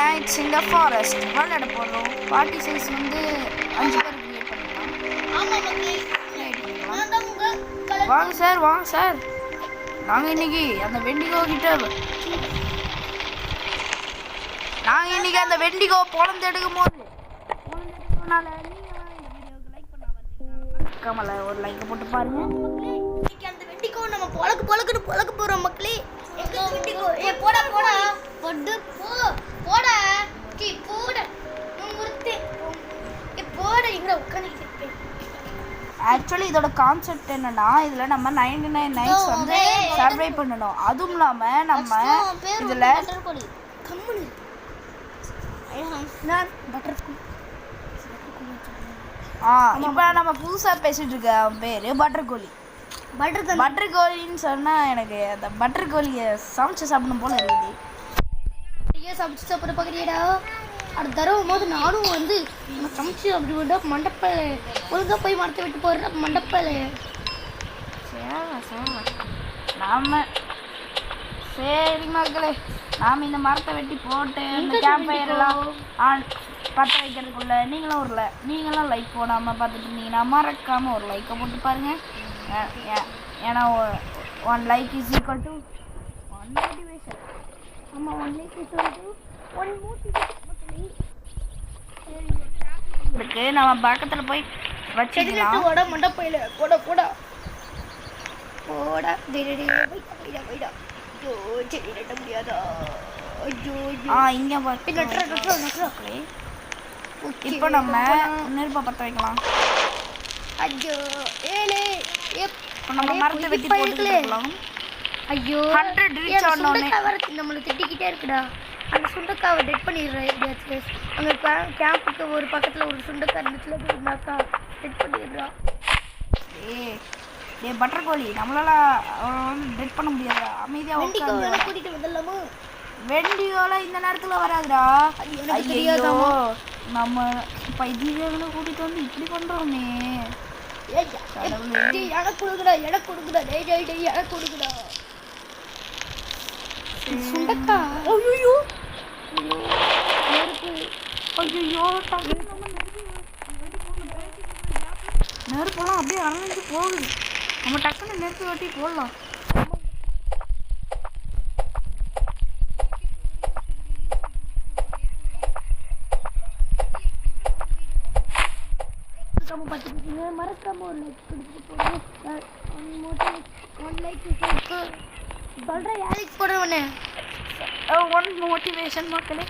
nights in the forest. விளையாட போகிறோம். Party size வந்து 5 பேர் கிரியேட் பண்ணிக்கலாம். வாங்க சார் நாங்கள் இன்னைக்கு அந்த வெண்டிகோ பொழந்து எடுக்கும் போது கமல ஒரு லைக் போட்டு பாருங்க. இன்னைக்கு அந்த வெண்டிகோ நம்ம பொழக்க போறோம் மக்களே. போடா பொட்டு போடா போட இங்க உட்கார்ந்துட்டு இருக்கேன். ஆக்சுவலி இதோட கான்செப்ட் என்னன்னா, இதுல நம்ம 99 நைட்ஸ் வந்து சர்வை பண்ணணும். அதுவும் இல்லாம நம்ம இதுல இப்போ நம்ம புதுசா பேசிட்டு இருக்க பேரு பட்டர் கோழின்னு சொன்னா எனக்கு அந்த பட்டர் கோழியை சமைச்சு சாப்பிடணும் போல இருக்குது. சமைச்சு சாப்பிட பார்க்குறியடா. அடுத்த தடவை போது நானும் வந்து நம்ம சமைச்சு அப்படி விட மண்டப்பல் ஒழுங்கா போய் மரத்தை விட்டு போடுற மண்டப்பல். சரி மக்களே, நாம் இந்த மரத்தை வெட்டி போட்டு இந்த கேம்ப் ஃபயர்லாம் பற்ற வைக்கிறதுக்குள்ள நீங்களும் லைக் போடாமல் பார்த்துட்டு இருந்தீங்கன்னா மறக்காமல் ஒரு லைக்கை போட்டு பாருங்கள். ஏன்னா 1 like is equal to 1 motivation. ஆமாம், 1 like is equal to 1 motivation. இதுக்கு நம்ம பக்கத்தில் போய் வச்சுக்கலாம். மண்டப்பையில் போட போடா முடியாதா? இங்கே இப்போ நம்ம நெருப்பை பற்ற வைக்கலாம். ஐயோ நம்ம மரத்தை வெட்டி போட்டுக்கலாம். ஐயோ 100 ரீச் ஆனோனே நம்மளை திட்டிக்கிட்டே இருக்குடா. அந்த சுண்டக்காவை டெட் பண்ணிடுறேன் எப்படியாச்சும். அங்கே கேம்புக்கு ஒரு பக்கத்தில் ஒரு சுண்டக்காய் இருந்துச்சுல, இருந்தாக்கா டெட் பண்ணிடுறா. பட்டர் கோழி நம்மளால டெட் பண்ண முடியாது. அமைதியாக கூட்டிகிட்டு வந்துடலாமா? வெண்டியோல இந்த நேரத்தில் வராதுடா. ஐயோ நம்ம பைத்தியங்களை கூட்டிகிட்டு வந்து இப்படி பண்ணுறோமே. எனக்கு கொடுக்குடா சுண்டக்கா. ஐயோ நெருப்பெல்லாம் அப்படியே அரைஞ்சு போகுது. நம்ம டக்குன்னு நெருப்பு வெட்டி போடலாம். மறக்காம ஒரு லைக் கொடுத்துட்டு சொல்றேன். யாருக்கு போடுறவனே 1 மோட்டிவேஷன் மக்களே.